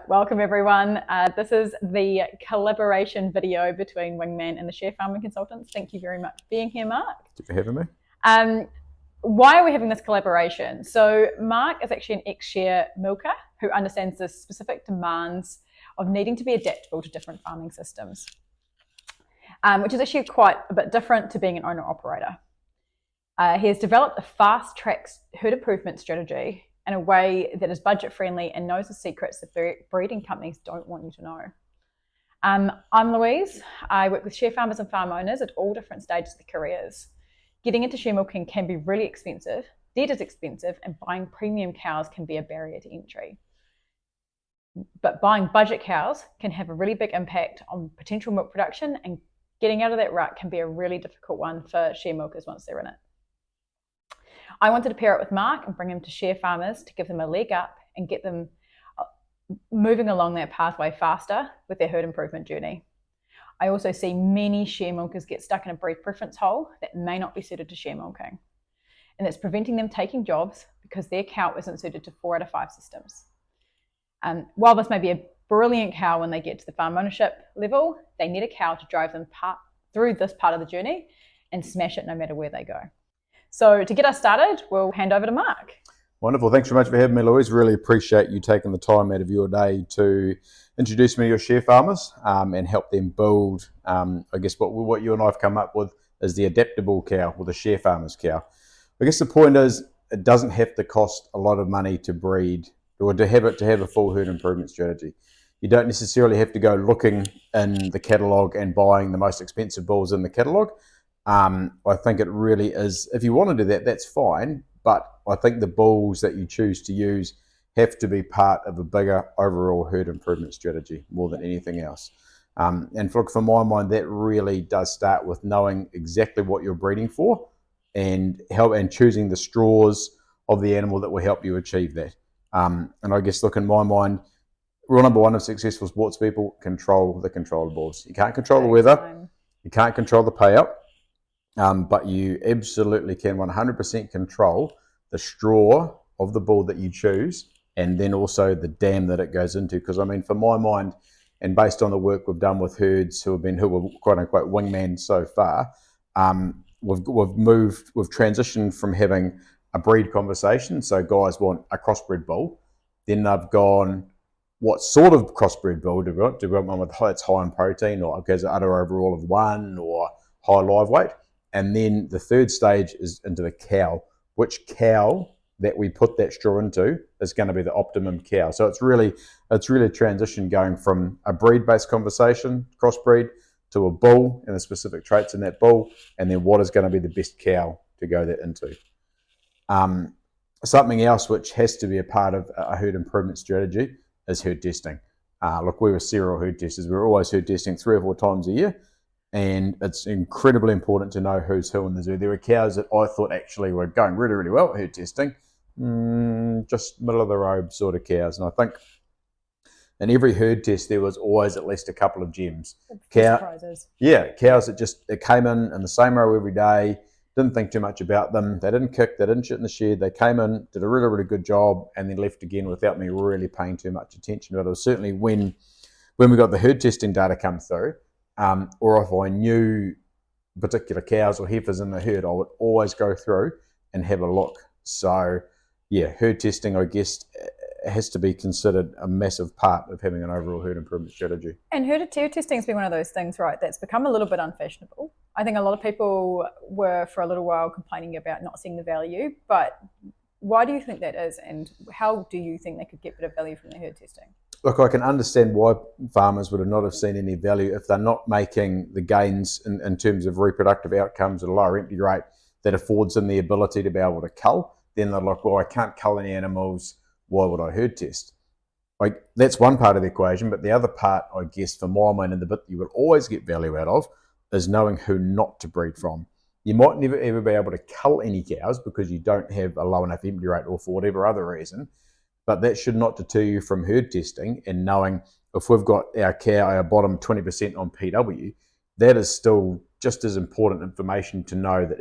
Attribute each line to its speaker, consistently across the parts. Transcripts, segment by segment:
Speaker 1: welcome everyone. This is the collaboration video between Wingman and the Sharefarming consultants. Thank you very much for being here, Mark.
Speaker 2: Thank you for having me.
Speaker 1: Why are we having this collaboration? So Mark is actually an ex-share milker who understands the specific demands of needing to be adaptable to different farming systems, which is actually quite a bit different to being an owner-operator. He has developed a fast-track herd improvement strategy in a way that is budget-friendly and knows the secrets that breeding companies don't want you to know. I'm Louise. I work with share farmers and farm owners at all different stages of their careers. Getting into share milking can be really expensive, debt is expensive, and buying premium cows can be a barrier to entry. But buying budget cows can have a really big impact on potential milk production, and getting out of that rut can be a really difficult one for share milkers once they're in it. I wanted to pair it with Mark and bring him to share farmers to give them a leg up and get them moving along that pathway faster with their herd improvement journey. I also see many share milkers get stuck in a breed preference hole that may not be suited to share milking, and it's preventing them taking jobs because their cow isn't suited to 4 out of 5 systems. While this may be a brilliant cow when they get to the farm ownership level, they need a cow to drive them through this part of the journey and smash it no matter where they go. So to get us started, we'll hand over to Mark.
Speaker 2: Wonderful. Thanks very much for having me, Louise. Really appreciate you taking the time out of your day to introduce me to your share farmers and help them build, I guess, what you and I have come up with is the adaptable cow or the share farmer's cow. I guess the point is it doesn't have to cost a lot of money to breed or to have a full herd improvement strategy. You don't necessarily have to go looking in the catalogue and buying the most expensive bulls in the catalogue. I think it really is, if you want to do that, that's fine, but I think the bulls that you choose to use have to be part of a bigger overall herd improvement strategy more than anything else. And for my mind, that really does start with knowing exactly what you're breeding for and choosing the straws of the animal that will help you achieve that. And I guess, look, in my mind, rule number one of successful sports people, control the controllables. You can't control the weather, you can't control the payout. But you absolutely can 100% control the straw of the bull that you choose, and then also the dam that it goes into. Because I mean, for my mind, and based on the work we've done with herds who were quote unquote wingman so far, we've transitioned from having a breed conversation. So guys want a crossbred bull, then they've gone, what sort of crossbred bull do we want? Do we want one that's high in protein, or has an udder overall of 1, or high live weight? And then the third stage is into the cow. Which cow that we put that straw into is going to be the optimum cow. So it's really a transition going from a breed-based conversation, crossbreed, to a bull and the specific traits in that bull, and then what is going to be the best cow to go that into. Something else which has to be a part of a herd improvement strategy is herd testing. Look, we were serial herd testers. We were always herd testing 3 or 4 times a year. And it's incredibly important to know who's who in the zoo. There were cows that I thought actually were going really, really well at herd testing, just middle of the road sort of cows. And I think in every herd test there was always at least a couple of gems.
Speaker 1: Surprises.
Speaker 2: Yeah, cows that came in the same row every day, didn't think too much about them. They didn't kick, they didn't shit in the shed. They came in, did a really, really good job, and then left again without me really paying too much attention. But it was certainly when we got the herd testing data come through, or if I knew particular cows or heifers in the herd, I would always go through and have a look. So yeah, herd testing, I guess, has to be considered a massive part of having an overall herd improvement strategy.
Speaker 1: And herd testing has been one of those things, right, that's become a little bit unfashionable. I think a lot of people were for a little while complaining about not seeing the value, but why do you think that is, and how do you think they could get better value from the herd testing?
Speaker 2: Look, I can understand why farmers would not have seen any value if they're not making the gains in terms of reproductive outcomes at a lower empty rate that affords them the ability to be able to cull. Then they're like, well, I can't cull any animals, why would I herd test? Like, that's one part of the equation, but the other part, I guess, for my mind, and the bit that you would always get value out of, is knowing who not to breed from. You might never ever be able to cull any cows because you don't have a low enough empty rate or for whatever other reason, but that should not deter you from herd testing and knowing if we've got our cow, our bottom 20% on PW, that is still just as important information to know that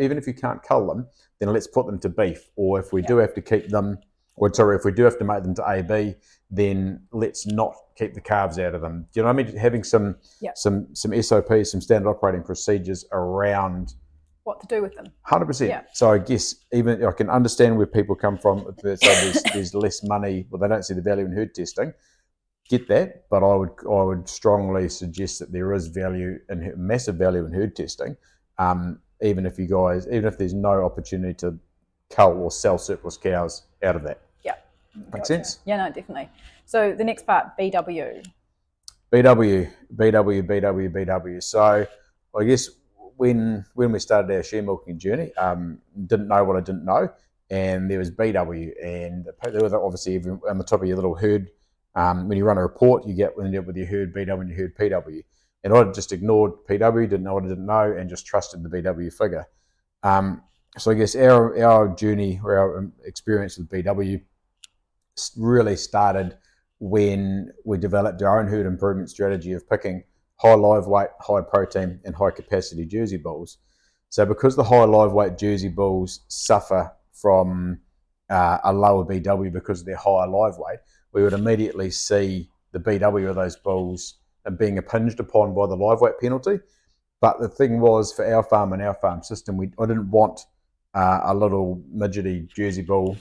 Speaker 2: even if you can't cull them, then let's put them to beef. Or if we do have to keep them or sorry, if we do have to make them to AB, then let's not keep the calves out of them. Do you know what I mean? Having some SOPs, some standard operating procedures around
Speaker 1: what to do with them.
Speaker 2: 100%.
Speaker 1: Yeah.
Speaker 2: So I guess even I can understand where people come from. So there's less money, well, they don't see the value in herd testing. Get that, but I would strongly suggest that there is massive value in herd testing. Even if there's no opportunity to cull or sell surplus cows out of that.
Speaker 1: Yeah.
Speaker 2: Makes sense?
Speaker 1: Yeah, no, definitely. So the next part, BW.
Speaker 2: BW. So I guess when we started our share milking journey, didn't know what I didn't know, and there was BW, and there was obviously on the top of your little herd. When you run a report, you end up with your herd BW and your herd PW. And I just ignored PW, didn't know what I didn't know, and just trusted the BW figure. So I guess our journey or our experience with BW really started when we developed our own herd improvement strategy of picking high live weight, high protein, and high capacity Jersey bulls. So because the high live weight Jersey bulls suffer from a lower BW because of their higher live weight, we would immediately see the BW of those bulls being impinged upon by the live weight penalty. But the thing was, for our farm and our farm system, I didn't want a little midgety Jersey bull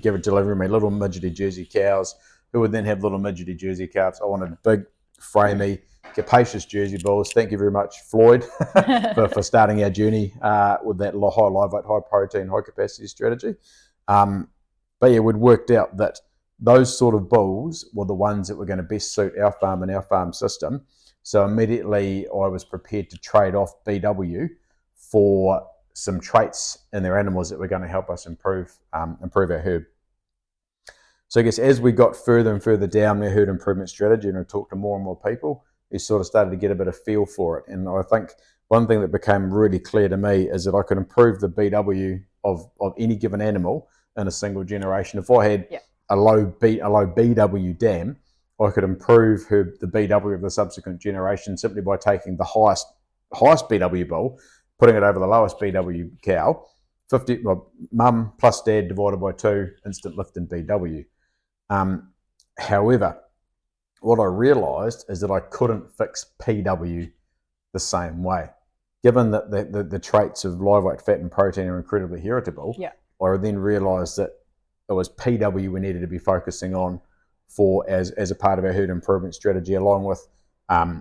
Speaker 2: delivering me little midgety Jersey cows who would then have little midgety Jersey calves. I wanted big, framey, capacious Jersey bulls. Thank you very much, Floyd, for starting our journey with that high live weight, high protein, high capacity strategy. But yeah, we'd worked out that those sort of bulls were the ones that were going to best suit our farm and our farm system. So immediately I was prepared to trade off BW for some traits in their animals that were going to help us improve our herd. So I guess as we got further and further down the herd improvement strategy and I talked to more and more people, we sort of started to get a bit of feel for it. And I think one thing that became really clear to me is that I could improve the BW of any given animal in a single generation. If I had a low BW dam, I could improve the BW of the subsequent generation simply by taking the highest BW bull, putting it over the lowest BW cow, mum plus dad divided by 2, instant lift in BW. However, what I realised is that I couldn't fix PW the same way. Given that the traits of live weight, fat and protein are incredibly heritable, I then realised that it was PW we needed to be focusing on as a part of our herd improvement strategy, along with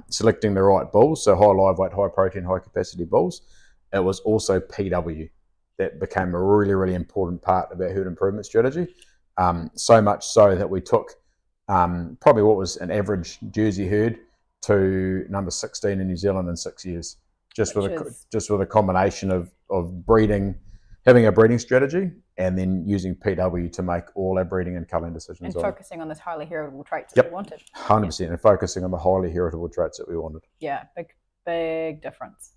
Speaker 2: selecting the right bulls, so high live weight, high protein, high capacity bulls. It was also PW that became a really, really important part of our herd improvement strategy. So much so that we took probably what was an average Jersey herd to number 16 in New Zealand in 6 years, just with a combination of breeding, having a breeding strategy, and then using PW to make all our breeding and culling decisions.
Speaker 1: And focusing on those highly heritable traits that we wanted.
Speaker 2: 100%, and focusing on the highly heritable traits that we wanted.
Speaker 1: Yeah, big difference.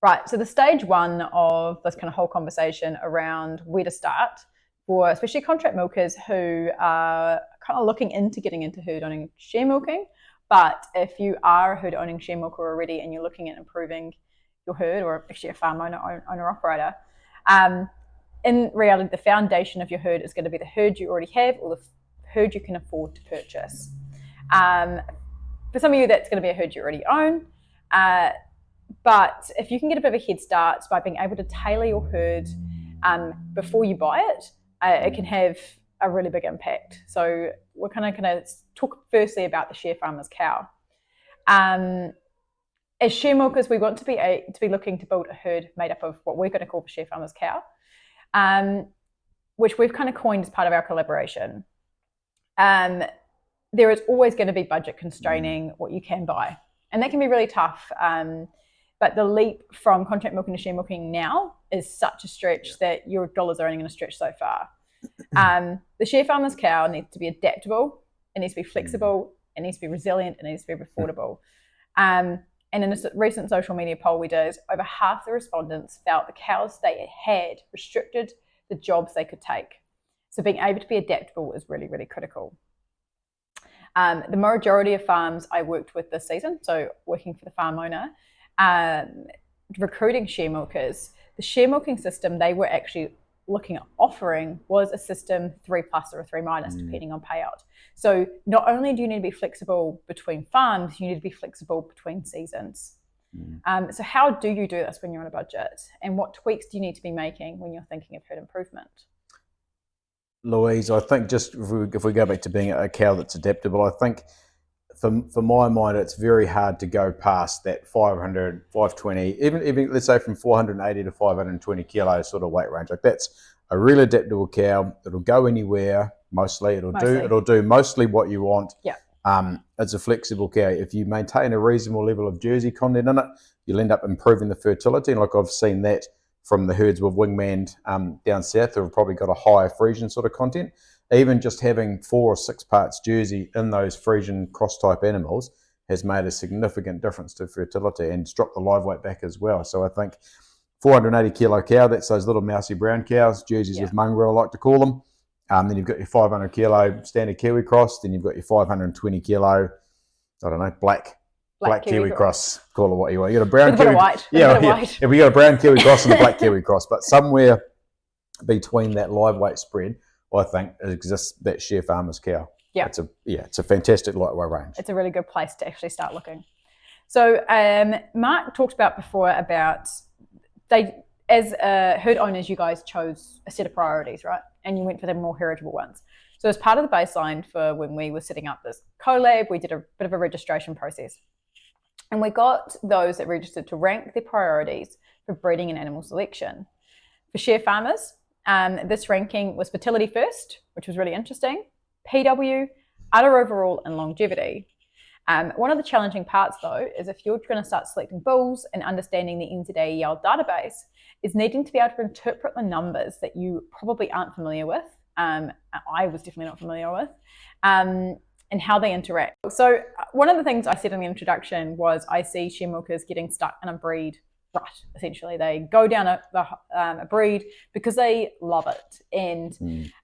Speaker 1: Right, so the stage one of this kind of whole conversation around where to start for especially contract milkers who are kind of looking into getting into herd owning share milking. But if you are a herd owning share milker already and you're looking at improving your herd, or actually a farm owner operator, in reality, the foundation of your herd is going to be the herd you already have or the herd you can afford to purchase. For some of you, that's going to be a herd you already own. But if you can get a bit of a head start by being able to tailor your herd before you buy it, it can have a really big impact. So we're kind of going to talk firstly about the Sharefarmer's cow. As share milkers, we want to be looking to build a herd made up of what we're going to call the Sharefarmer's cow, which we've kind of coined as part of our collaboration. There is always going to be budget constraining what you can buy, and that can be really tough. But the leap from contract milking to share milking now is such a stretch that your dollars are only going to stretch so far. The Sharefarmer's cow needs to be adaptable, it needs to be flexible, it needs to be resilient, it needs to be affordable. And in a recent social media poll we did, over half the respondents felt the cows they had restricted the jobs they could take. So being able to be adaptable is really, really critical. The majority of farms I worked with this season, so working for the farm owner, recruiting share milkers, the share milking system they were actually looking at offering was a system 3+ or a 3-, depending on payout. So not only do you need to be flexible between farms, you need to be flexible between seasons. So how do you do this when you're on a budget? And what tweaks do you need to be making when you're thinking of herd improvement?
Speaker 2: Louise, I think just if we go back to being a cow that's adaptable, I think for my mind, it's very hard to go past that 500, 520, even let's say from 480 to 520 kilos sort of weight range. Like that's a really adaptable cow. It'll go anywhere. Mostly, it'll do mostly what you want.
Speaker 1: Yeah.
Speaker 2: It's a flexible cow. If you maintain a reasonable level of Jersey content in it, you'll end up improving the fertility. And like I've seen that from the herds with Wingman down south, who've probably got a higher Friesian sort of content. Even just having 4 or 6 parts Jersey in those Friesian cross-type animals has made a significant difference to fertility and it's dropped the live weight back as well. So I think 480 kilo cow, that's those little mousy brown cows, Jerseys with mongrel, I like to call them. Then you've got your 500 kilo standard Kiwi cross. Then you've got your 520 kilo, I don't know, black Kiwi cross. Call it what you want. You got a brown Kiwi.
Speaker 1: White.
Speaker 2: If we got a brown Kiwi cross and a black Kiwi cross, but somewhere between that live weight spread, I think exists that Sharefarmer's cow.
Speaker 1: Yeah.
Speaker 2: It's a fantastic lightweight range.
Speaker 1: It's a really good place to actually start looking. So Mark talked about before about as herd owners, you guys chose a set of priorities, right? And you went for the more heritable ones. So as part of the baseline for when we were setting up this collab, we did a bit of a registration process. And we got those that registered to rank their priorities for breeding and animal selection. For Sharefarmers, this ranking was fertility first, which was really interesting, PW, udder overall, and longevity. One of the challenging parts, though, is if you're going to start selecting bulls and understanding the NZAEL database, is needing to be able to interpret the numbers that you probably aren't familiar with. I was definitely not familiar with, and how they interact. So one of the things I said in the introduction was I see share milkers getting stuck in a breed rut. Essentially, they go down a breed because they love it. And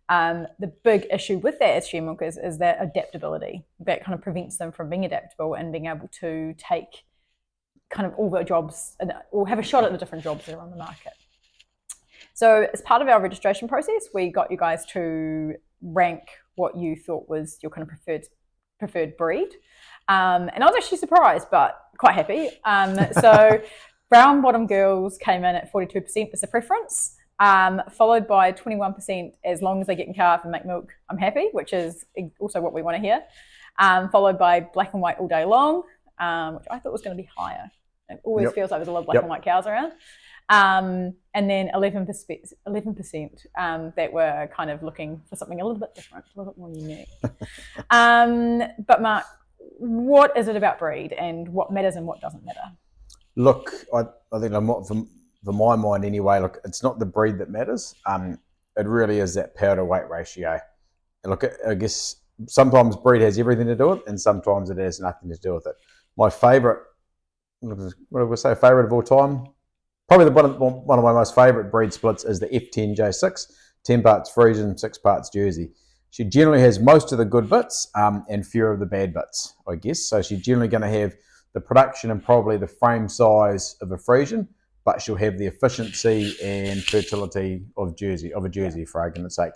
Speaker 1: the big issue with that as share milkers is that adaptability. That kind of prevents them from being adaptable and being able to take kind of all the jobs or have a shot at the different jobs that are on the market. So as part of our registration process, we got you guys to rank what you thought was your kind of preferred breed. And I was actually surprised, but quite happy. So brown bottom girls came in at 42% as a preference, followed by 21% as long as they get in calf and make milk, I'm happy, which is also what we want to hear. Followed by black and white all day long, which I thought was going to be higher. It always feels like there's a lot of black and white cows around. And then 11% that were kind of looking for something a little bit different, a little bit more unique. But Mark, what is it about breed and what matters and what doesn't matter?
Speaker 2: Look, I think for my mind anyway, look, it's not the breed that matters. It really is that power to weight ratio. And look, I guess sometimes breed has everything to do with it and sometimes it has nothing to do with it. My favourite, what do we say, favourite of all time? Probably one of my most favourite breed splits is the F10J6, 10 parts Friesian, 6 parts Jersey. She generally has most of the good bits and fewer of the bad bits, I guess. So she's generally going to have the production and probably the frame size of a Friesian, but she'll have the efficiency and fertility of a Jersey, for argument's sake.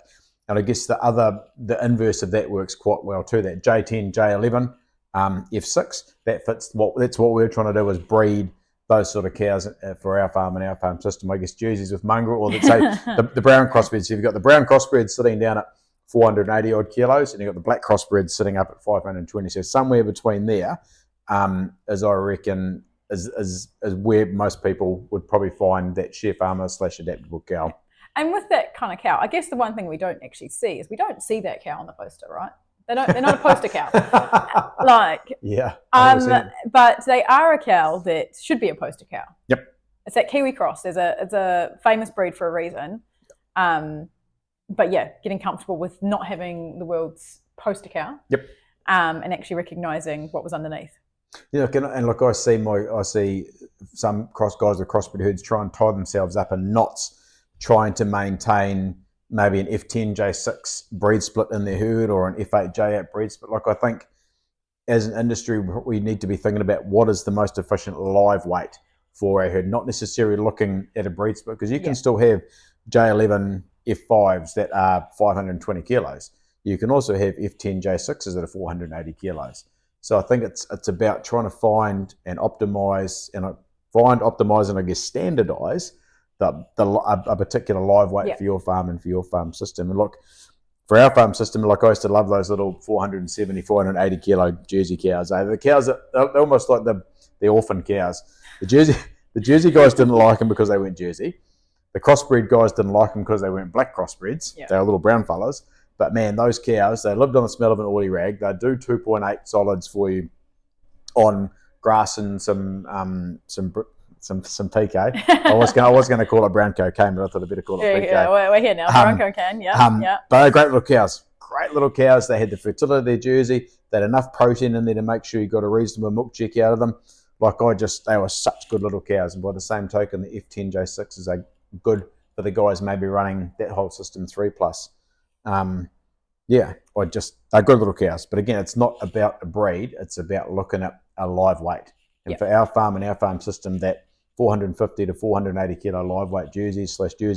Speaker 2: And I guess the inverse of that works quite well too. That J10, J11, F6, that's what we're trying to do is breed those sort of cows for our farm and our farm system. I guess Jerseys with mongrel, or let's say the brown crossbreds. So you've got the brown crossbreds sitting down at 480 odd kilos, and you've got the black crossbreds sitting up at 520. So somewhere between there, as I reckon, is where most people would probably find that Sharefarmer / adaptable cow.
Speaker 1: And with that kind of cow, I guess the one thing we don't actually see is we don't see that cow on the poster, right? They're not a poster cow. But they are a cow that should be a poster cow.
Speaker 2: Yep.
Speaker 1: It's that Kiwi cross. It's a famous breed for a reason. But yeah, getting comfortable with not having the world's poster cow.
Speaker 2: Yep.
Speaker 1: And actually recognising what was underneath.
Speaker 2: Yeah, and look, I see some guys with crossbred herds try and tie themselves up in knots, trying to maintain maybe an F10 J6 breed split in their herd or an F8 J8 breed split. Like I think as an industry, we need to be thinking about what is the most efficient live weight for our herd, not necessarily looking at a breed split, because you can still have J11 F5s that are 520 kilos. You can also have F10 J6s that are 480 kilos. So I think it's about trying to find and optimize and I guess standardize a particular live weight for your farm and for your farm system. And look, for our farm system, like I used to love those little 470, 480 kilo Jersey cows. The cows, they're almost like the orphan cows. The Jersey guys didn't like them because they weren't Jersey. The crossbreed guys didn't like them because they weren't black crossbreds. They were little brown fellas. But man, those cows, they lived on the smell of an oily rag. They do 2.8 solids for you on grass and some PK. I was going to call it brown cocaine, but I thought I'd better call it PK.
Speaker 1: Yeah, we're here now. Brown cocaine, yeah.
Speaker 2: But they're great little cows. Great little cows. They had the fertility of their Jersey. They had enough protein in there to make sure you got a reasonable milk check out of them. They were such good little cows. And by the same token, the F10 J6s are good for the guys maybe running that whole system 3+. They're good little cows. But again, it's not about a breed. It's about looking at a live weight. And for our farm and our farm system, that 450 to 480 kilo live weight Jersey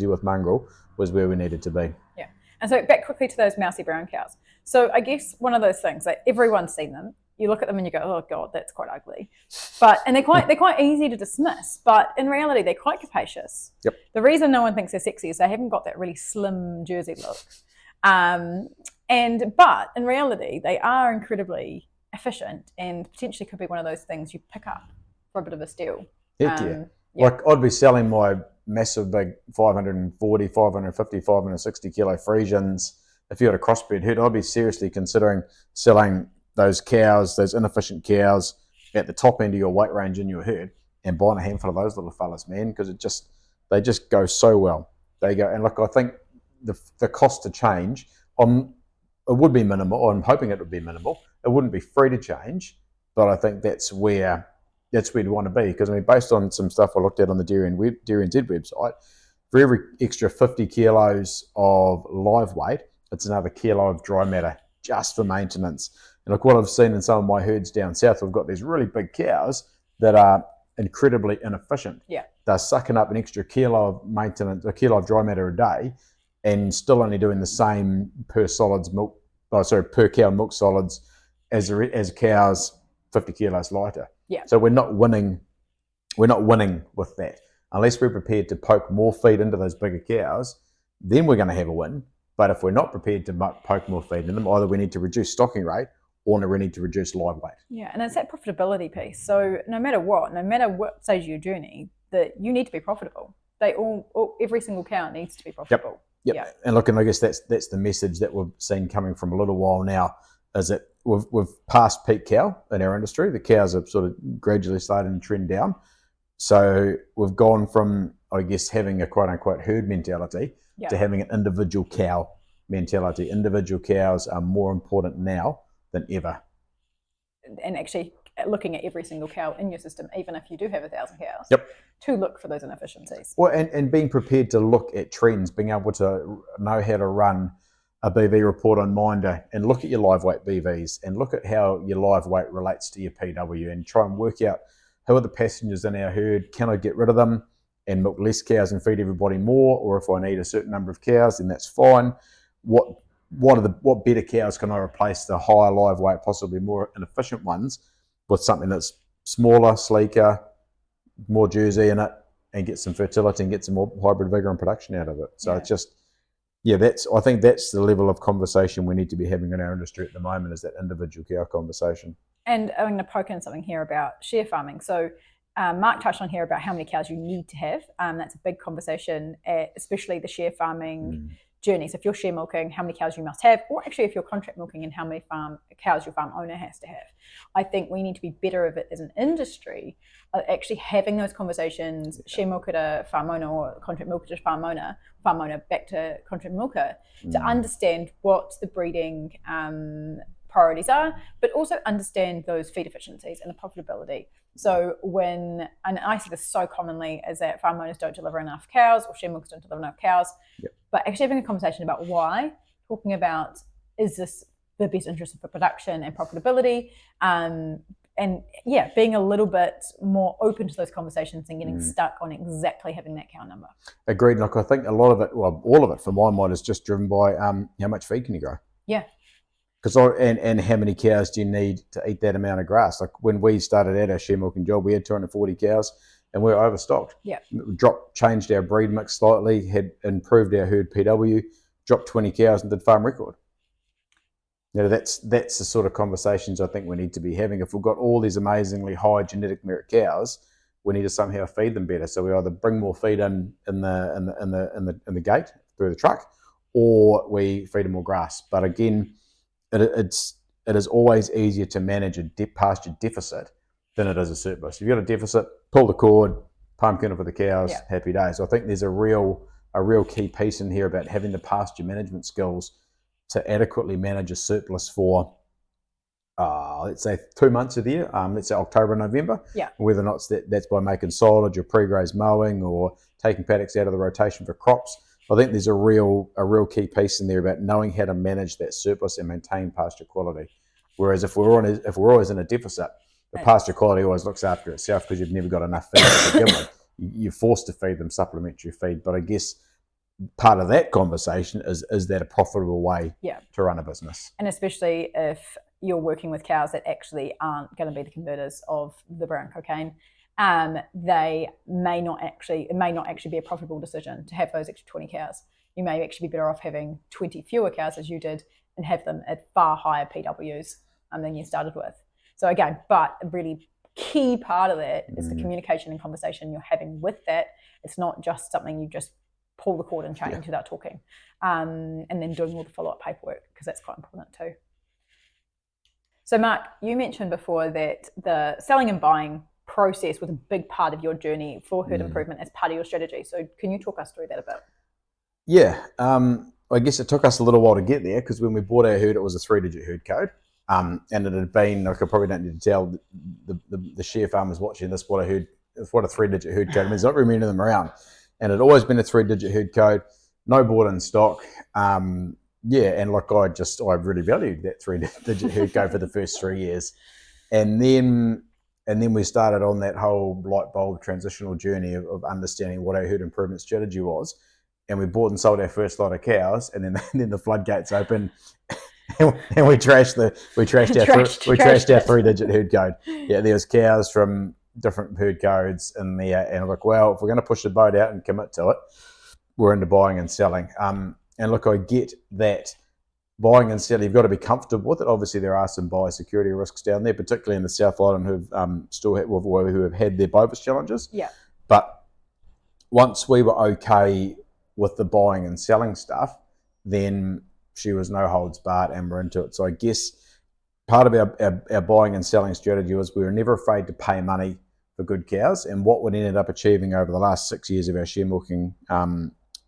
Speaker 2: with mongrel was where we needed to be.
Speaker 1: Yeah. And so back quickly to those mousy brown cows. So I guess one of those things, like everyone's seen them. You look at them and you go, oh God, that's quite ugly. And they're quite easy to dismiss, but in reality, they're quite capacious.
Speaker 2: Yep.
Speaker 1: The reason no one thinks they're sexy is they haven't got that really slim Jersey look. But in reality, they are incredibly efficient and potentially could be one of those things you pick up for a bit of a steal.
Speaker 2: Heck yeah. Like I'd be selling my massive big 540, 550, 560 kilo Friesians. If you had a crossbred herd, I'd be seriously considering selling those cows, those inefficient cows at the top end of your weight range in your herd and buying a handful of those little fellas, man, because they just go so well. They go, and look, I think the cost to change, it would be minimal, or I'm hoping it would be minimal. It wouldn't be free to change, but I think that's where we want to be. Because I mean, based on some stuff I looked at on the Dairy NZ website, for every extra 50 kilos of live weight, it's another kilo of dry matter just for maintenance. And look, what I've seen in some of my herds down south, we've got these really big cows that are incredibly inefficient.
Speaker 1: Yeah.
Speaker 2: They're sucking up an extra kilo of maintenance, a kilo of dry matter a day, and still only doing the same per cow milk solids as cows 50 kilos lighter.
Speaker 1: Yeah.
Speaker 2: So we're not winning with that. Unless we're prepared to poke more feed into those bigger cows, then we're going to have a win. But if we're not prepared to poke more feed in them, either we need to reduce stocking rate or we need to reduce live weight.
Speaker 1: Yeah, and it's that profitability piece. So no matter what stage of your journey, that you need to be profitable. Every single cow needs to be profitable.
Speaker 2: Yep. And look, and I guess that's the message that we've seen coming from a little while now, is that we've passed peak cow in our industry. The cows are sort of gradually starting to trend down. So we've gone from, I guess, having a quote unquote herd mentality to having an individual cow mentality. Individual cows are more important now than ever.
Speaker 1: And actually looking at every single cow in your system, even if you do have 1,000 cows, to look for those inefficiencies.
Speaker 2: Well, and being prepared to look at trends, being able to know how to run a BV report on Minder and look at your live weight BVs and look at how your live weight relates to your PW and try and work out who are the passengers in our herd, can I get rid of them and milk less cows and feed everybody more, or if I need a certain number of cows, then that's fine. What better cows can I replace the higher live weight, possibly more inefficient ones, with something that's smaller, sleeker, more Jersey in it, and get some fertility and get some more hybrid vigor and production out of it. So it's just, I think that's the level of conversation we need to be having in our industry at the moment, is that individual cow conversation.
Speaker 1: And I'm going to poke in something here about share farming. So Mark touched on here about how many cows you need to have. That's a big conversation, especially the share farming journey. So if you're share milking, how many cows you must have, or actually if you're contract milking, and how many cows your farm owner has to have. I think we need to be better of it as an industry, actually having those conversations, share milker to farm owner or contract milker to farm owner back to contract milker, to understand what the breeding priorities are, but also understand those feed efficiencies and the profitability. So and I see this so commonly, is that farm owners don't deliver enough cows, or share milkers don't deliver enough cows, but actually having a conversation about why, talking about, is this the best interest for production and profitability, and yeah, being a little bit more open to those conversations and getting stuck on exactly having that cow number.
Speaker 2: Agreed. Like I think a lot of it, well, all of it, for my mind, is just driven by how much feed can you grow.
Speaker 1: Yeah.
Speaker 2: And how many cows do you need to eat that amount of grass? Like when we started out our share milking job, we had 240 cows and we were overstocked.
Speaker 1: Yeah.
Speaker 2: Changed our breed mix slightly, had improved our herd PW, dropped 20 cows and did farm record. That's the sort of conversations I think we need to be having. If we've got all these amazingly high genetic merit cows, we need to somehow feed them better. So we either bring more feed in the gate through the truck, or we feed them more grass. But again, it is always easier to manage a pasture deficit than it is a surplus. If you've got a deficit, pull the cord, pumpkin it for the cows, happy days. So I think there's a real key piece in here about having the pasture management skills to adequately manage a surplus for, let's say 2 months of the year, let's say October and November.
Speaker 1: Yeah.
Speaker 2: Whether or not that's by making silage or pre-graze mowing or taking paddocks out of the rotation for crops. I think there's a real key piece in there about knowing how to manage that surplus and maintain pasture quality. Whereas if we're always in a deficit, the pasture quality always looks after itself because you've never got enough feed to begin with. You're forced to feed them supplementary feed. But I guess part of that conversation is that a profitable way to run a business?
Speaker 1: And especially if you're working with cows that actually aren't going to be the converters of the brown cocaine, it may not actually be a profitable decision to have those extra 20 cows. You may actually be better off having 20 fewer cows, as you did, and have them at far higher PWs than you started with. So again, but a really key part of that is the communication and conversation you're having with that. It's not just something you just pull the cord and change without talking, and then doing all the follow-up paperwork, because that's quite important too. So Mark, you mentioned before that the selling and buying process was a big part of your journey for herd improvement as part of your strategy. So can you talk us through that a bit?
Speaker 2: Yeah, I guess it took us a little while to get there, because when we bought our herd, it was a 3-digit herd code. And it had been, like, I probably don't need to tell the share farmers watching this what a 3-digit herd code means. Not very many of them around. And it had always been a 3-digit herd code, no bought in stock. And like I really valued that 3-digit herd code for the first 3 years. And then we started on that whole light bulb transitional journey of understanding what our herd improvement strategy was. And we bought and sold our first lot of cows, and then the floodgates opened, and we trashed our 3-digit herd code. Yeah, there was cows from different herd codes in there, and I'm like, well, if we're going to push the boat out and commit to it, we're into buying and selling. And look, I get that buying and selling, you've got to be comfortable with it. Obviously, there are some biosecurity risks down there, particularly in the South Island who have had their bovis challenges.
Speaker 1: Yeah.
Speaker 2: But once we were okay with the buying and selling stuff, then she was no holds barred, and we're into it. So I guess part of our buying and selling strategy was we were never afraid to pay money for good cows. And what we ended up achieving over the last 6 years of our share milking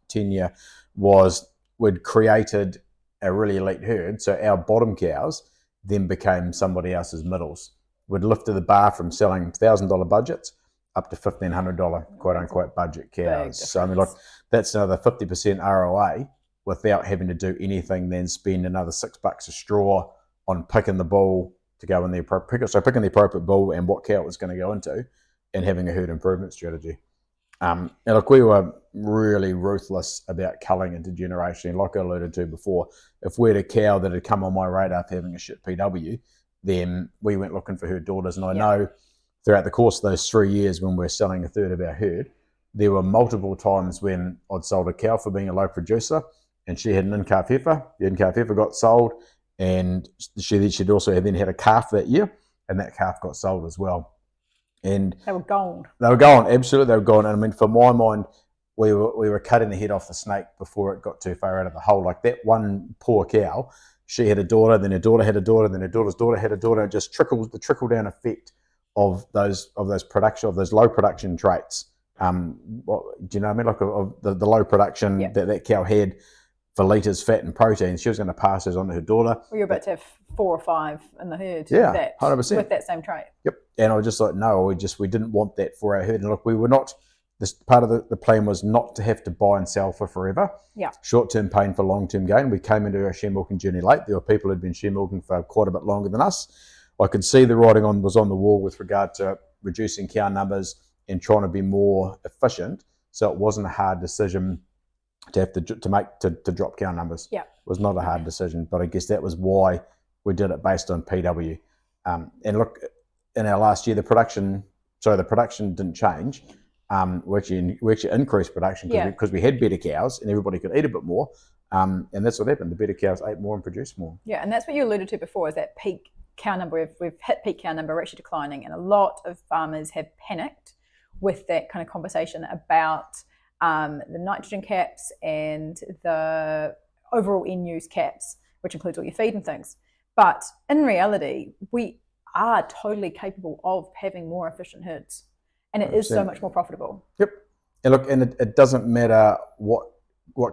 Speaker 2: tenure was we'd created a really elite herd. So our bottom cows then became somebody else's middles. We'd lifted the bar from selling $1,000 budgets up to $1,500 quote unquote budget cows. So I mean, like, that's another 50% ROA without having to do anything, then spend another $6 a straw on picking the bull to go in the appropriate. So picking the appropriate bull and what cow it was going to go into, and having a herd improvement strategy. And look, we were really ruthless about culling intergeneration. Like I alluded to before, if we had a cow that had come on my radar for having a shit PW, then we went looking for her daughters. And I know throughout the course of those 3 years when we're selling a third of our herd, there were multiple times when I'd sold a cow for being a low producer, and she had an in-calf heifer. The in-calf heifer got sold, and she'd also then had a calf that year, and that calf got sold as well. And
Speaker 1: they were gold.
Speaker 2: They were gone, absolutely, they were gone. And I mean, for my mind, we were cutting the head off the snake before it got too far out of the hole. Like that one poor cow, she had a daughter, then her daughter had a daughter, then her daughter's daughter had a daughter. It just the trickle down effect of those low production traits. Do you know what I mean? Like of the low production that cow had for litres fat and protein, she was going to pass those on to her daughter.
Speaker 1: Well, you're about to have 4 or 5 in the herd.
Speaker 2: Yeah, 100%.
Speaker 1: With that same trait.
Speaker 2: Yep. And I was just like, no, we didn't want that for our herd. And look, we were not, this part of the plan was not to have to buy and sell for forever.
Speaker 1: Yeah.
Speaker 2: Short-term pain for long-term gain. We came into our share milking journey late. There were people who'd been share milking for quite a bit longer than us. I could see the writing was on the wall with regard to reducing cow numbers and trying to be more efficient. So it wasn't a hard decision to have to make to drop cow numbers.
Speaker 1: Yeah,
Speaker 2: it was not a hard decision, but I guess that was why we did it based on PW. And look, in our last year, the production didn't change. We actually increased production because we had better cows and everybody could eat a bit more. And that's what happened. The better cows ate more and produced more.
Speaker 1: Yeah, and that's what you alluded to before, is that peak cow number. We've hit peak cow number, we're actually declining, and a lot of farmers have panicked with that kind of conversation about the nitrogen caps and the overall end-use caps, which includes all your feed and things. But in reality, we are totally capable of having more efficient herds, and it 100%. Is so much more profitable.
Speaker 2: Yep. And look, and it doesn't matter what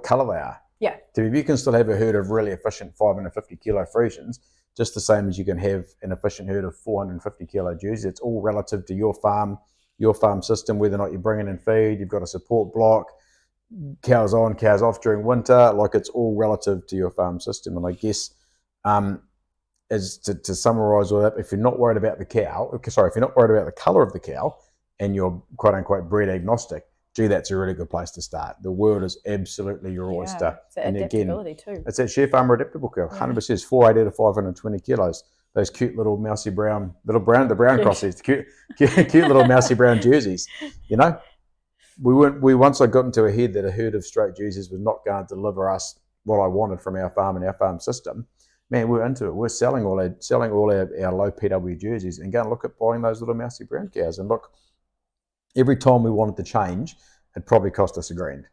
Speaker 2: colour they are.
Speaker 1: Yeah.
Speaker 2: So if you can still have a herd of really efficient 550 kilo Friesians, just the same as you can have an efficient herd of 450 kilo Jerseys. It's all relative to your farm system, whether or not you're bringing in feed, you've got a support block, cows on, cows off during winter. Like, it's all relative to your farm system. And I guess as to summarise all that, if you're not worried about the colour of the cow and you're quote unquote breed agnostic, gee, that's a really good place to start. The world is absolutely your oyster.
Speaker 1: It's and adaptability too.
Speaker 2: It's that Sharefarmer adaptable cow. 100% is 480 to 520 kilos. Those cute little mousy brown, the brown crossies, cute little mousy brown Jerseys. You know, we once I got into a head that a herd of straight Jerseys was not going to deliver us what I wanted from our farm and our farm system. Man, we're into it. We're selling all our low PW Jerseys and going to look at buying those little mousy brown cows. And look, every time we wanted to change, it probably cost us $1,000,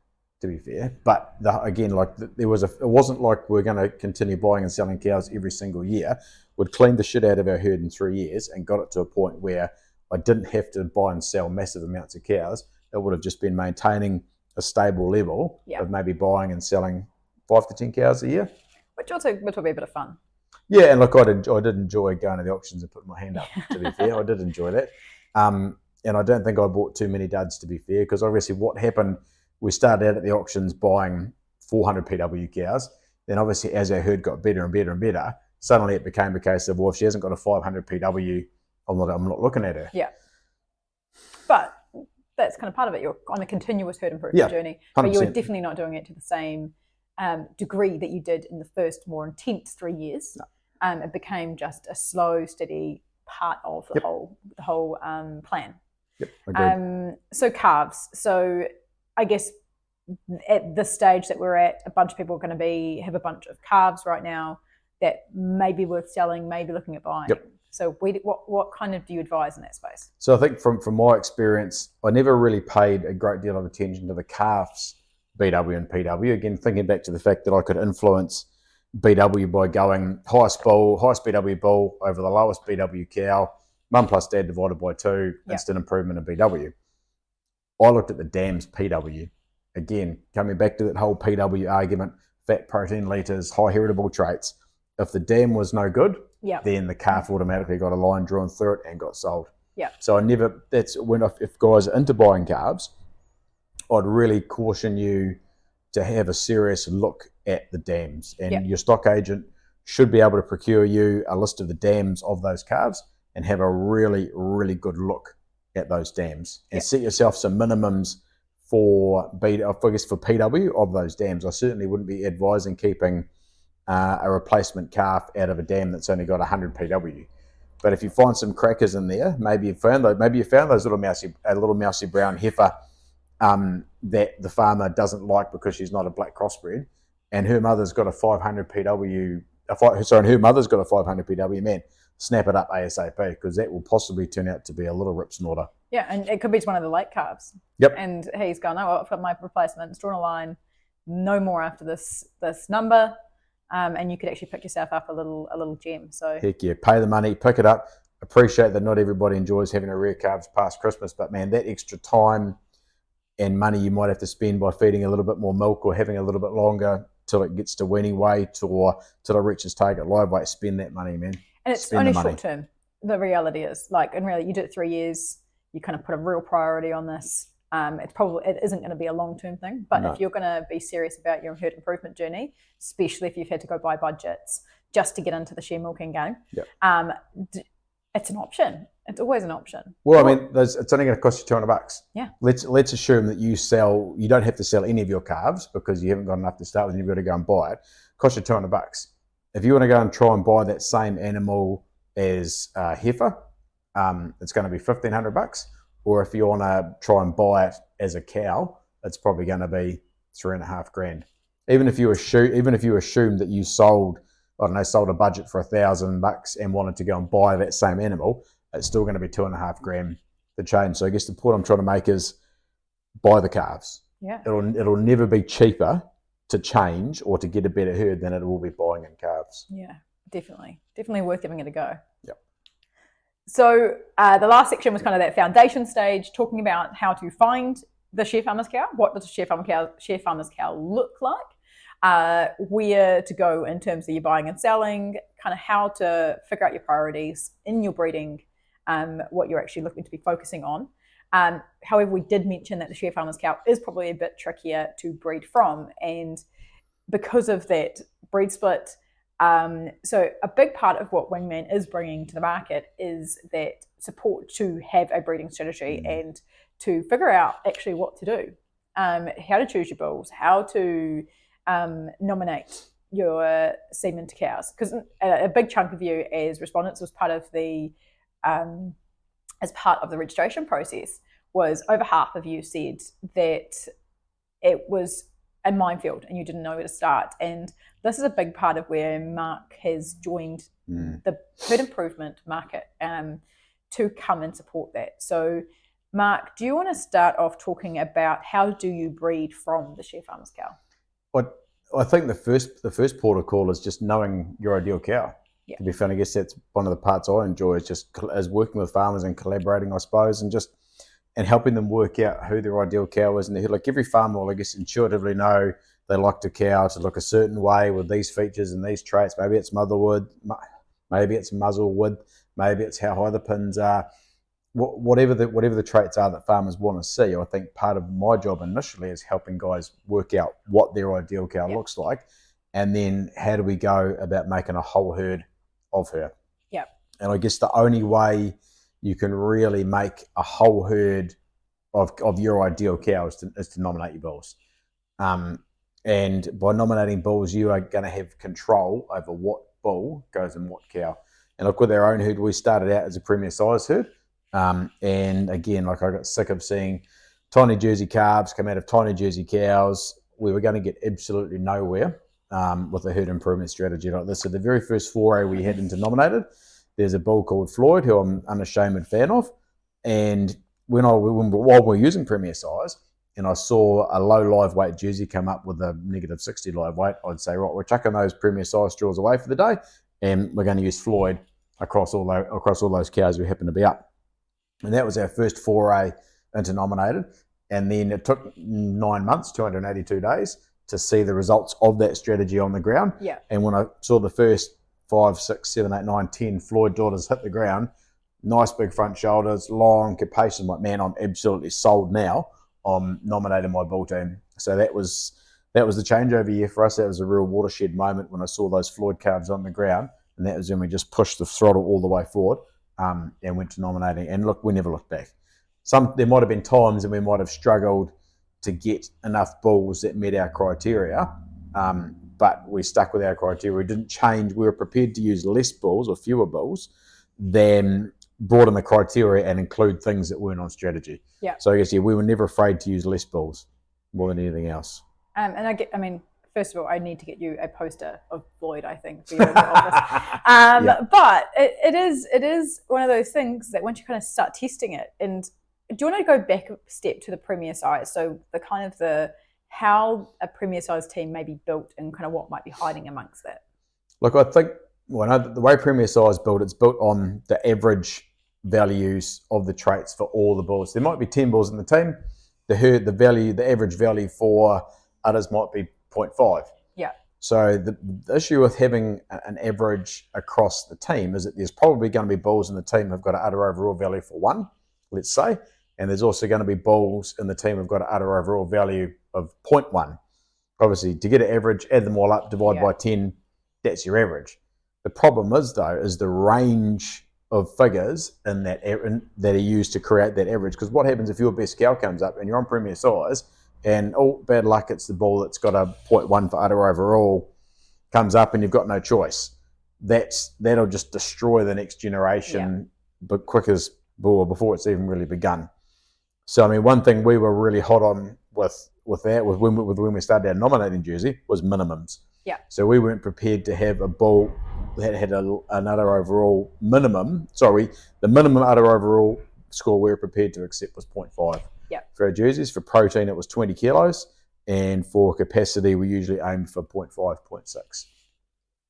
Speaker 2: to be fair. But it wasn't like we're going to continue buying and selling cows every single year. We'd cleaned the shit out of our herd in 3 years and got it to a point where I didn't have to buy and sell massive amounts of cows. It would have just been maintaining a stable level of maybe buying and selling 5 to 10 cows a year.
Speaker 1: Which will be a bit of fun.
Speaker 2: Yeah, and look, I did enjoy going to the auctions and putting my hand up, to be fair. I did enjoy that. And I don't think I bought too many duds, to be fair, because obviously what happened, we started out at the auctions buying 400 PW cows. Then obviously as our herd got better and better and better, suddenly it became a case of, well, if she hasn't got a 500 PW, I'm not looking at her.
Speaker 1: Yeah. But that's kind of part of it. You're on a continuous herd improvement journey, 100%. But you're definitely not doing it to the same degree that you did in the first more intense 3 years. No. It became just a slow, steady part of the whole plan.
Speaker 2: Yep, agreed.
Speaker 1: So calves. So I guess at this stage that we're at, a bunch of people are going to have a bunch of calves right now that may be worth selling, maybe looking at buying.
Speaker 2: Yep.
Speaker 1: So what kind of do you advise in that space?
Speaker 2: So I think from my experience, I never really paid a great deal of attention to the calves BW and PW. Again, thinking back to the fact that I could influence BW by going highest BW bull over the lowest BW cow, mum plus dad divided by 2, instant improvement in BW. I looked at the dams PW. Again, coming back to that whole PW argument, fat, protein, litres, high heritable traits. If the dam was no good, then the calf automatically got a line drawn through it and got sold.
Speaker 1: Yeah.
Speaker 2: So if guys are into buying calves, I'd really caution you to have a serious look at the dams, and your stock agent should be able to procure you a list of the dams of those calves and have a really, really good look at those dams and set yourself some minimums for PW of those dams. I certainly wouldn't be advising keeping a replacement calf out of a dam that's only got 100 PW. But if you find some crackers in there, maybe you found those little mousy brown heifer that the farmer doesn't like because she's not a black crossbred, and her mother's got a 500 PW. Her mother's got a 500 PW. Man, snap it up ASAP, because that will possibly turn out to be a little rip snorter.
Speaker 1: Yeah, and it could be one of the late calves.
Speaker 2: Yep.
Speaker 1: And he's gone, oh, I've got my replacement. It's drawn a line. No more after this number. And you could actually pick yourself up a little gem. So
Speaker 2: heck yeah, pay the money, pick it up. Appreciate that not everybody enjoys having a rare calves past Christmas, but man, that extra time and money you might have to spend by feeding a little bit more milk or having a little bit longer till it gets to weaning weight or till it reaches target live weight, spend that money, man.
Speaker 1: And it's only short term. The reality is, and really, you did it 3 years. You kind of put a real priority on this. It isn't going to be a long-term thing, but if you're going to be serious about your herd improvement journey, especially if you've had to go buy budgets just to get into the share milking game, It's an option. It's always an option.
Speaker 2: Well, I mean, it's only going to cost you $200.
Speaker 1: Yeah.
Speaker 2: Let's assume that you don't have to sell any of your calves because you haven't got enough to start with and you've got to go and buy it. Cost you $200. If you want to go and try and buy that same animal as a heifer, it's going to be $1,500. Or if you want to try and buy it as a cow, it's probably going to be $3,500. Even if you assume that you sold a budget for $1,000 and wanted to go and buy that same animal, it's still going to be $2,500 to change. So I guess the point I'm trying to make is buy the calves.
Speaker 1: Yeah.
Speaker 2: It'll never be cheaper to change or to get a better herd than it will be buying in calves.
Speaker 1: Yeah, definitely worth giving it a go.
Speaker 2: Yep.
Speaker 1: So the last section was kind of that foundation stage, talking about how to find the Sharefarmer's cow. What does a Sharefarmer's cow look like? Where to go in terms of your buying and selling, kind of how to figure out your priorities in your breeding, what you're actually looking to be focusing on. However, we did mention that the Sharefarmer's cow is probably a bit trickier to breed from, and because of that breed split, so a big part of what Wingman is bringing to the market is that support to have a breeding strategy and to figure out actually what to do, how to choose your bulls, how to nominate your semen to cows, because a big chunk of you as respondents was part of the as part of the registration process. Was over half of you said that it was a minefield and you didn't know where to start, and this is a big part of where Mark has joined the herd improvement market to come and support that. So Mark, do you want to start off talking about how do you breed from the Sharefarmer's cow?
Speaker 2: I think the first port of call is just knowing your ideal cow. Yeah. To be fair, I guess that's one of the parts I enjoy is working with farmers and collaborating, I suppose, and helping them work out who their ideal cow is. And like every farmer will, I guess, intuitively know they like the cow to look a certain way with these features and these traits. Maybe it's motherwood, maybe it's muzzle width, maybe it's how high the pins are. Whatever the traits are that farmers want to see, I think part of my job initially is helping guys work out what their ideal cow looks like, and then how do we go about making a whole herd of her.
Speaker 1: Yeah.
Speaker 2: And I guess the only way you can really make a whole herd of your ideal cow is to nominate your bulls. And by nominating bulls, you are going to have control over what bull goes in what cow. And look, with our own herd, we started out as a premier size herd. And again, like I got sick of seeing tiny Jersey calves come out of tiny Jersey cows. We were going to get absolutely nowhere with a herd improvement strategy like this. So the very first foray we had into nominated, there's a bull called Floyd, who I'm unashamed fan of. And while we're using premier size, and I saw a low live weight Jersey come up with a -60 live weight, I'd say, right, we're chucking those premier size straws away for the day, and we're going to use Floyd across all those cows who happen to be up. And that was our first foray into nominated. And then it took 9 months, 282 days, to see the results of that strategy on the ground.
Speaker 1: Yeah.
Speaker 2: And when I saw the first 5, 6, 7, 8, 9, 10 Floyd daughters hit the ground, nice big front shoulders, long, capacious, I'm like, man, I'm absolutely sold now. I'm nominating my bull team. So that was the changeover year for us. That was a real watershed moment when I saw those Floyd calves on the ground. And that was when we just pushed the throttle all the way forward and went to nominating. And look, we never looked back. There might have been times and we might have struggled to get enough bulls that met our criteria, but we stuck with our criteria. We didn't change. We were prepared to use less bulls or fewer bulls than broaden the criteria and include things that weren't on strategy.
Speaker 1: Yeah.
Speaker 2: So I guess, we were never afraid to use less bulls more than anything else.
Speaker 1: And first of all, I need to get you a poster of Floyd, I think, for your office. But it is one of those things that once you kind of start testing it, and do you want to go back a step to the premier size? So how a premier size team may be built and kind of what might be hiding amongst that.
Speaker 2: Look, I think the way premier size is built, it's built on the average values of the traits for all the bulls. There might be 10 bulls in the team. The average value for others might be 0.5.
Speaker 1: Yeah.
Speaker 2: So the issue with having an average across the team is that there's probably going to be bulls in the team who've got an udder overall value for 1, let's say, and there's also going to be bulls in the team who've got an udder overall value of 0.1. Obviously, to get an average, add them all up, divide by 10, that's your average. The problem is, though, is the range of figures in that that are used to create that average. Because what happens if your best cow comes up and you're on premier size, and bad luck, it's the bull that's got a 0.1 for udder overall comes up and you've got no choice. That'll just destroy the next generation, but quick as bull before it's even really begun. So I mean, one thing we were really hot on with when we started our nominating jersey was minimums.
Speaker 1: Yeah.
Speaker 2: So we weren't prepared to have a bull that had an udder overall minimum. Sorry, the minimum udder overall score we were prepared to accept was 0.5.
Speaker 1: Yeah.
Speaker 2: For our jerseys, for protein it was 20 kilos, and for capacity we usually aimed for 0.5, 0.6.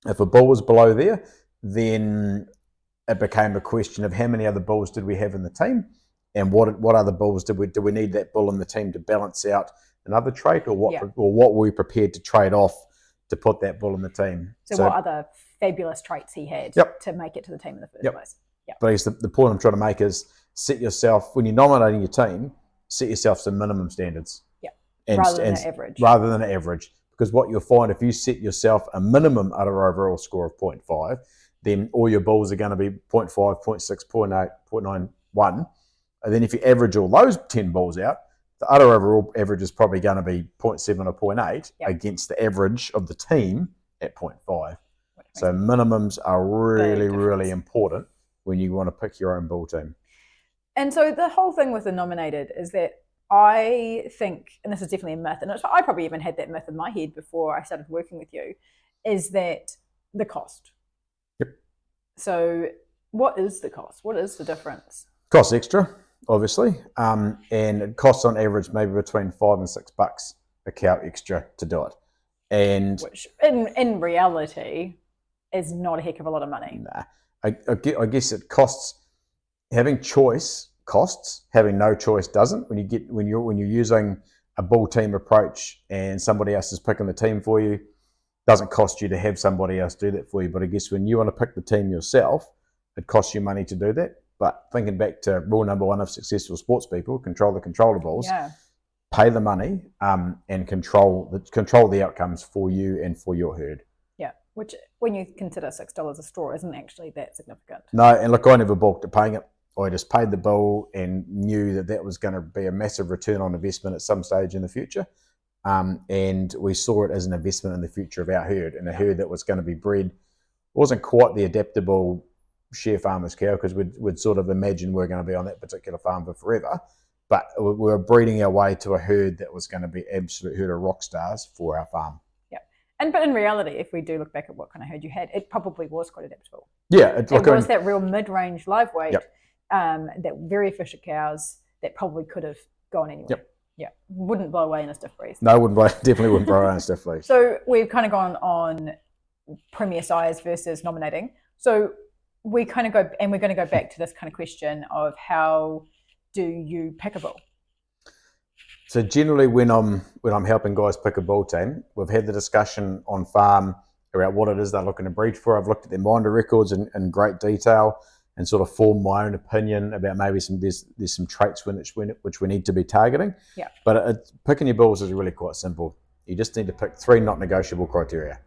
Speaker 2: If a bull was below there, then it became a question of how many other bulls did we have in the team, and what other bulls do we need that bull in the team to balance out another trait, or what were we prepared to trade off to put that bull in the team.
Speaker 1: So what other fabulous traits he had to make it to the team in the first place. Yep.
Speaker 2: But I guess the point I'm trying to make is set yourself, when you're nominating your team, set yourself some minimum standards.
Speaker 1: Yep.
Speaker 2: And,
Speaker 1: rather than an average.
Speaker 2: Rather than an average. Because what you'll find, if you set yourself a minimum udder overall score of 0.5, then all your bulls are going to be 0.5, 0.6, 0.8, 0.91. And then if you average all those 10 bulls out, the udder overall average is probably going to be 0.7 or 0.8 against the average of the team at 0.5. So minimums are really, really important when you want to pick your own bull team.
Speaker 1: And so the whole thing with the nominated is that I think, and this is definitely a myth, and I probably even had that myth in my head before I started working with you, is that the cost.
Speaker 2: Yep.
Speaker 1: So what is the cost? What is the difference?
Speaker 2: Costs extra, obviously, and it costs on average maybe between $5 and $6 a cow extra to do it. And
Speaker 1: which in reality is not a heck of a lot of money.
Speaker 2: Nah. I guess it costs. Having choice costs. Having no choice doesn't. When you're using a bull team approach and somebody else is picking the team for you, doesn't cost you to have somebody else do that for you. But I guess when you want to pick the team yourself, it costs you money to do that. But thinking back to rule number one of successful sports people, control the controllables.
Speaker 1: Yeah.
Speaker 2: Pay the money and control the outcomes for you and for your herd.
Speaker 1: Yeah, which when you consider $6 a straw isn't actually that significant.
Speaker 2: No, and look, I never balked at paying it. I just paid the bill and knew that was going to be a massive return on investment at some stage in the future. And we saw it as an investment in the future of our herd, and a herd that was going to be bred. Wasn't quite the adaptable Sharefarmer's cow, because we'd sort of imagine we're going to be on that particular farm for forever. But we were breeding our way to a herd that was going to be absolute herd of rock stars for our farm.
Speaker 1: Yeah. But in reality, if we do look back at what kind of herd you had, it probably was quite adaptable.
Speaker 2: Yeah.
Speaker 1: It was that real mid-range live weight, that very efficient cows that probably could have gone anywhere.
Speaker 2: Yep.
Speaker 1: Yeah. Wouldn't blow away in a stiff breeze.
Speaker 2: No, definitely wouldn't blow away in a stiff breeze.
Speaker 1: So we've kind of gone on premier size versus nominating. So we kind of we're going to go back to this kind of question of how do you pick a bull?
Speaker 2: So generally, when I'm helping guys pick a bull team, we've had the discussion on farm about what it is they're looking to breed for. I've looked at their minder records in great detail and sort of formed my own opinion about maybe there's some traits which we need to be targeting.
Speaker 1: Yeah.
Speaker 2: But picking your bulls is really quite simple. You just need to pick 3 not negotiable criteria.